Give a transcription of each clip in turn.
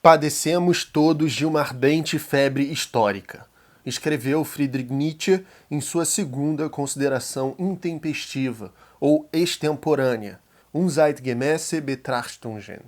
Padecemos todos de uma ardente febre histórica, escreveu Friedrich Nietzsche em sua segunda consideração intempestiva, ou extemporânea, Unzeitgemäße Betrachtungen.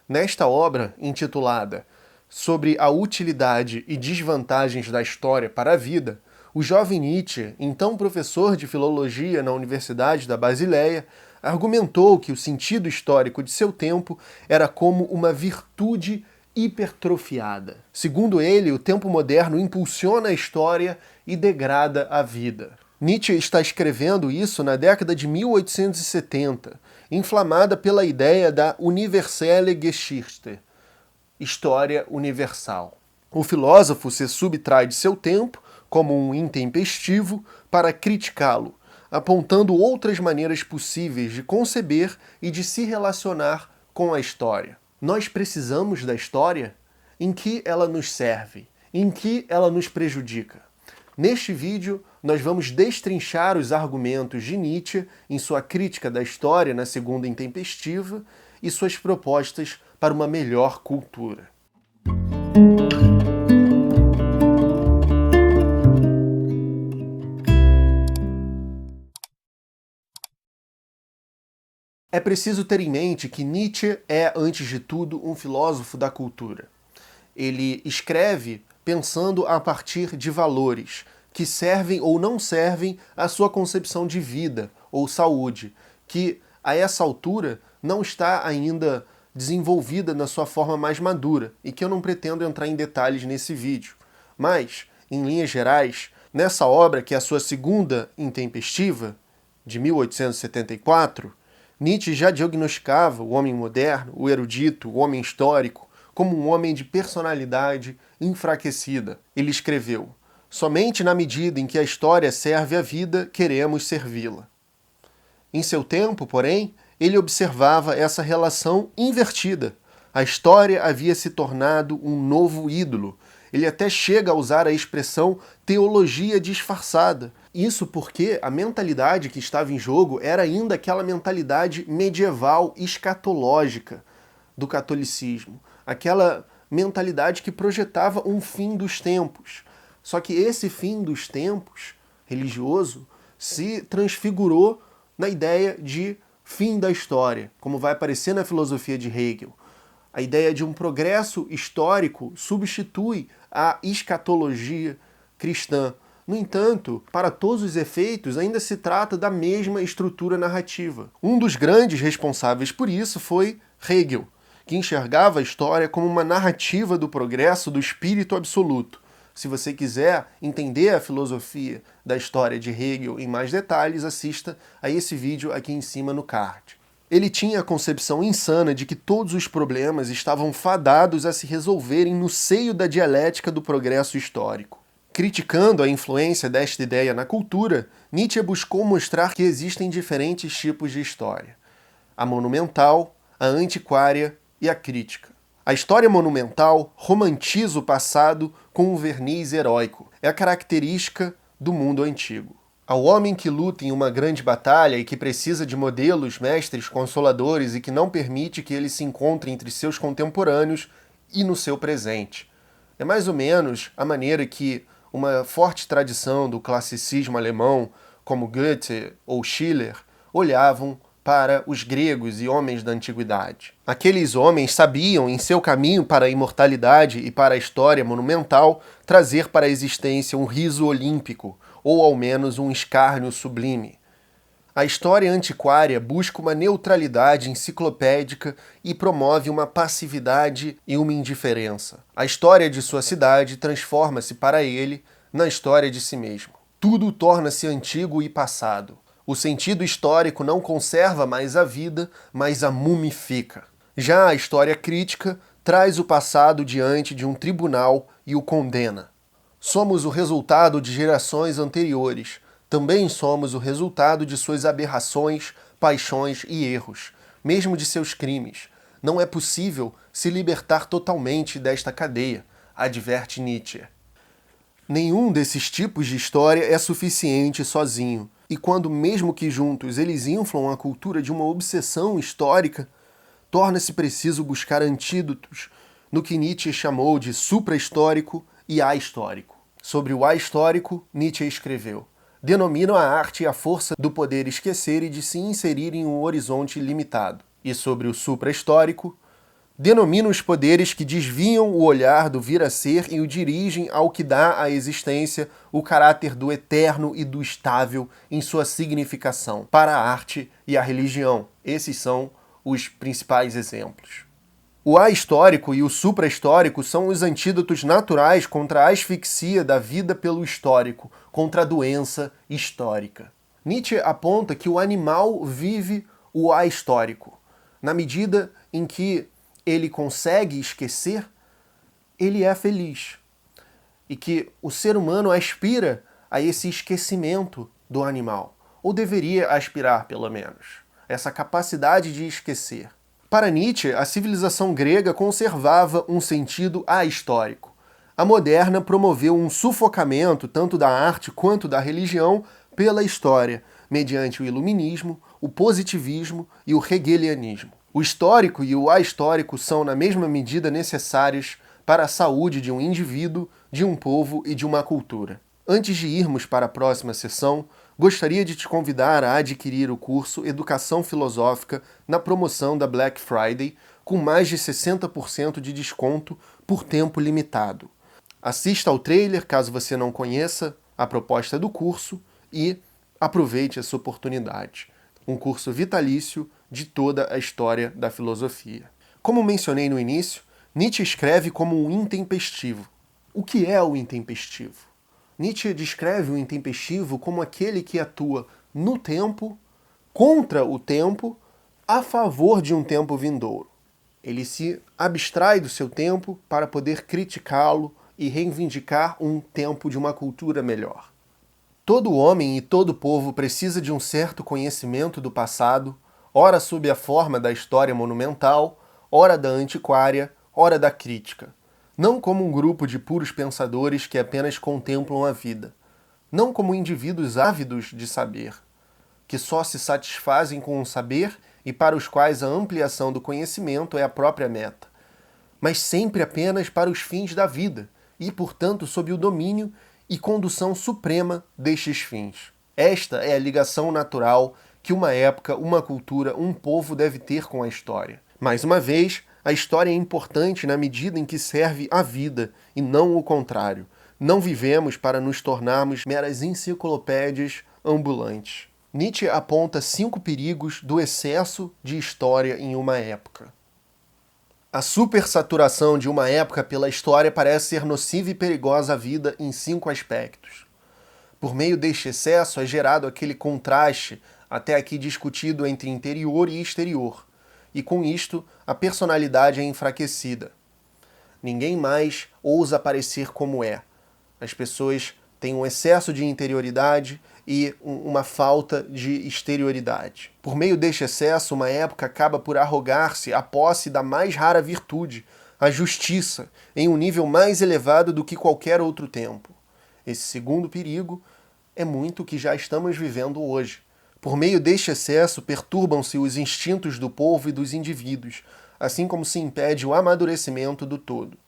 Nesta obra, intitulada Sobre a utilidade e desvantagens da história para a vida, o jovem Nietzsche, então professor de filologia na Universidade da Basileia, argumentou que o sentido histórico de seu tempo era como uma virtude hipertrofiada. Segundo ele, o tempo moderno impulsiona a história e degrada a vida. Nietzsche está escrevendo isso na década de 1870, inflamada pela ideia da Universelle Geschichte, história universal. O filósofo se subtrai de seu tempo, como um intempestivo, para criticá-lo, apontando outras maneiras possíveis de conceber e de se relacionar com a história. Nós precisamos da história? Em que ela nos serve? Em que ela nos prejudica? Neste vídeo, nós vamos destrinchar os argumentos de Nietzsche em sua crítica da história na Segunda Intempestiva e suas propostas para uma melhor cultura. É preciso ter em mente que Nietzsche é, antes de tudo, um filósofo da cultura. Ele escreve pensando a partir de valores que servem ou não servem à sua concepção de vida ou saúde, que a essa altura não está ainda desenvolvida na sua forma mais madura e que eu não pretendo entrar em detalhes nesse vídeo. Mas, em linhas gerais, nessa obra, que é a sua segunda intempestiva, de 1874, Nietzsche já diagnosticava o homem moderno, o erudito, o homem histórico, como um homem de personalidade enfraquecida. Ele escreveu: somente na medida em que a história serve à vida, queremos servi-la. Em seu tempo, porém, ele observava essa relação invertida. A história havia se tornado um novo ídolo. Ele até chega a usar a expressão teologia disfarçada. Isso porque a mentalidade que estava em jogo era ainda aquela mentalidade medieval escatológica do catolicismo. Aquela mentalidade que projetava um fim dos tempos. Só que esse fim dos tempos religioso se transfigurou na ideia de fim da história, como vai aparecer na filosofia de Hegel. A ideia de um progresso histórico substitui a escatologia cristã. No entanto, para todos os efeitos, ainda se trata da mesma estrutura narrativa. Um dos grandes responsáveis por isso foi Hegel, que enxergava a história como uma narrativa do progresso do espírito absoluto. Se você quiser entender a filosofia da história de Hegel em mais detalhes, assista a esse vídeo aqui em cima no card. Ele tinha a concepção insana de que todos os problemas estavam fadados a se resolverem no seio da dialética do progresso histórico. Criticando a influência desta ideia na cultura, Nietzsche buscou mostrar que existem diferentes tipos de história: a monumental, a antiquária e a crítica. A história monumental romantiza o passado com um verniz heróico. É a característica do mundo antigo. Ao homem que luta em uma grande batalha e que precisa de modelos, mestres, consoladores e que não permite que ele se encontre entre seus contemporâneos e no seu presente. É mais ou menos a maneira que uma forte tradição do classicismo alemão, como Goethe ou Schiller, olhavam para os gregos e homens da antiguidade. Aqueles homens sabiam, em seu caminho para a imortalidade e para a história monumental, trazer para a existência um riso olímpico, ou ao menos um escárnio sublime. A história antiquária busca uma neutralidade enciclopédica e promove uma passividade e uma indiferença. A história de sua cidade transforma-se para ele na história de si mesmo. Tudo torna-se antigo e passado. O sentido histórico não conserva mais a vida, mas a mumifica. Já a história crítica traz o passado diante de um tribunal e o condena. Somos o resultado de gerações anteriores. Também somos o resultado de suas aberrações, paixões e erros, mesmo de seus crimes. Não é possível se libertar totalmente desta cadeia, adverte Nietzsche. Nenhum desses tipos de história é suficiente sozinho. E quando, mesmo que juntos, eles inflam a cultura de uma obsessão histórica, torna-se preciso buscar antídotos no que Nietzsche chamou de supra-histórico e ahistórico. Sobre o ahistórico, Nietzsche escreveu: denominam a arte e a força do poder esquecer e de se inserir em um horizonte limitado. E sobre o supra-histórico, denominam os poderes que desviam o olhar do vir a ser e o dirigem ao que dá à existência o caráter do eterno e do estável em sua significação, para a arte e a religião. Esses são os principais exemplos. O ahistórico e o supra-histórico são os antídotos naturais contra a asfixia da vida pelo histórico, contra a doença histórica. Nietzsche aponta que o animal vive o ahistórico. Na medida em que ele consegue esquecer, ele é feliz. E que o ser humano aspira a esse esquecimento do animal. Ou deveria aspirar, pelo menos. Essa capacidade de esquecer. Para Nietzsche, a civilização grega conservava um sentido ahistórico. A moderna promoveu um sufocamento tanto da arte quanto da religião pela história, mediante o iluminismo, o positivismo e o hegelianismo. O histórico e o ahistórico são, na mesma medida, necessários para a saúde de um indivíduo, de um povo e de uma cultura. Antes de irmos para a próxima sessão, gostaria de te convidar a adquirir o curso Educação Filosófica na promoção da Black Friday, com mais de 60% de desconto por tempo limitado. Assista ao trailer, caso você não conheça a proposta do curso, e aproveite essa oportunidade. Um curso vitalício de toda a história da filosofia. Como mencionei no início, Nietzsche escreve como um intempestivo. O que é o intempestivo? Nietzsche descreve o intempestivo como aquele que atua no tempo, contra o tempo, a favor de um tempo vindouro. Ele se abstrai do seu tempo para poder criticá-lo e reivindicar um tempo de uma cultura melhor. Todo homem e todo povo precisa de um certo conhecimento do passado, ora sob a forma da história monumental, ora da antiquária, ora da crítica. Não como um grupo de puros pensadores que apenas contemplam a vida. Não como indivíduos ávidos de saber, que só se satisfazem com o saber e para os quais a ampliação do conhecimento é a própria meta. Mas sempre apenas para os fins da vida e, portanto, sob o domínio e condução suprema destes fins. Esta é a ligação natural que uma época, uma cultura, um povo deve ter com a história. Mais uma vez, a história é importante na medida em que serve à vida, e não o contrário. Não vivemos para nos tornarmos meras enciclopédias ambulantes. Nietzsche aponta 5 perigos do excesso de história em uma época. A supersaturação de uma época pela história parece ser nociva e perigosa à vida em 5 aspectos. Por meio deste excesso é gerado aquele contraste, até aqui discutido, entre interior e exterior. E com isto, a personalidade é enfraquecida. Ninguém mais ousa parecer como é. As pessoas têm um excesso de interioridade e uma falta de exterioridade. Por meio deste excesso, uma época acaba por arrogar-se a posse da mais rara virtude, a justiça, em um nível mais elevado do que qualquer outro tempo. Esse segundo perigo é muito o que já estamos vivendo hoje. Por meio deste excesso, perturbam-se os instintos do povo e dos indivíduos, assim como se impede o amadurecimento do todo.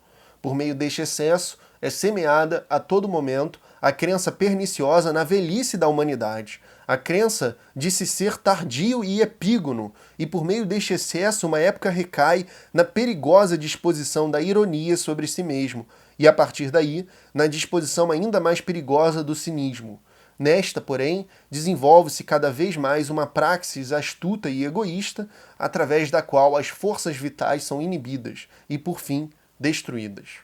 Por meio deste excesso, é semeada a todo momento a crença perniciosa na velhice da humanidade, a crença de se ser tardio e epígono, e por meio deste excesso uma época recai na perigosa disposição da ironia sobre si mesmo, e a partir daí, na disposição ainda mais perigosa do cinismo. Nesta, porém, desenvolve-se cada vez mais uma praxis astuta e egoísta, através da qual as forças vitais são inibidas e, por fim, destruídas.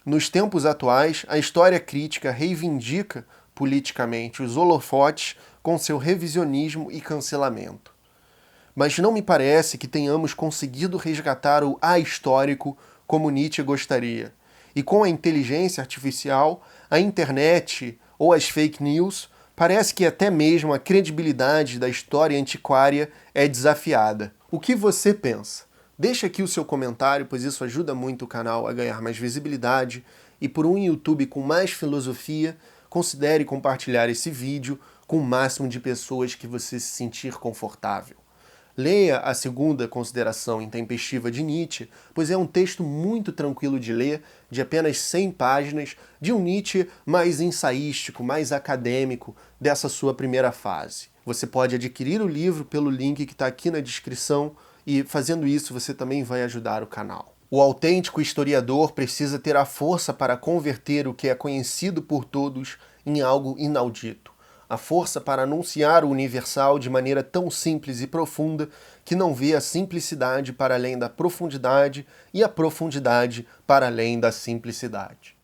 Nos tempos atuais, a história crítica reivindica politicamente os holofotes com seu revisionismo e cancelamento. Mas não me parece que tenhamos conseguido resgatar o ahistórico como Nietzsche gostaria. E com a inteligência artificial, a internet ou as fake news, parece que até mesmo a credibilidade da história antiquária é desafiada. O que você pensa? Deixa aqui o seu comentário, pois isso ajuda muito o canal a ganhar mais visibilidade, e por um YouTube com mais filosofia, considere compartilhar esse vídeo com o máximo de pessoas que você se sentir confortável. Leia a segunda consideração intempestiva de Nietzsche, pois é um texto muito tranquilo de ler, de apenas 100 páginas, de um Nietzsche mais ensaístico, mais acadêmico dessa sua primeira fase. Você pode adquirir o livro pelo link que está aqui na descrição e, fazendo isso, você também vai ajudar o canal. O autêntico historiador precisa ter a força para converter o que é conhecido por todos em algo inaudito. A força para anunciar o universal de maneira tão simples e profunda que não vê a simplicidade para além da profundidade e a profundidade para além da simplicidade.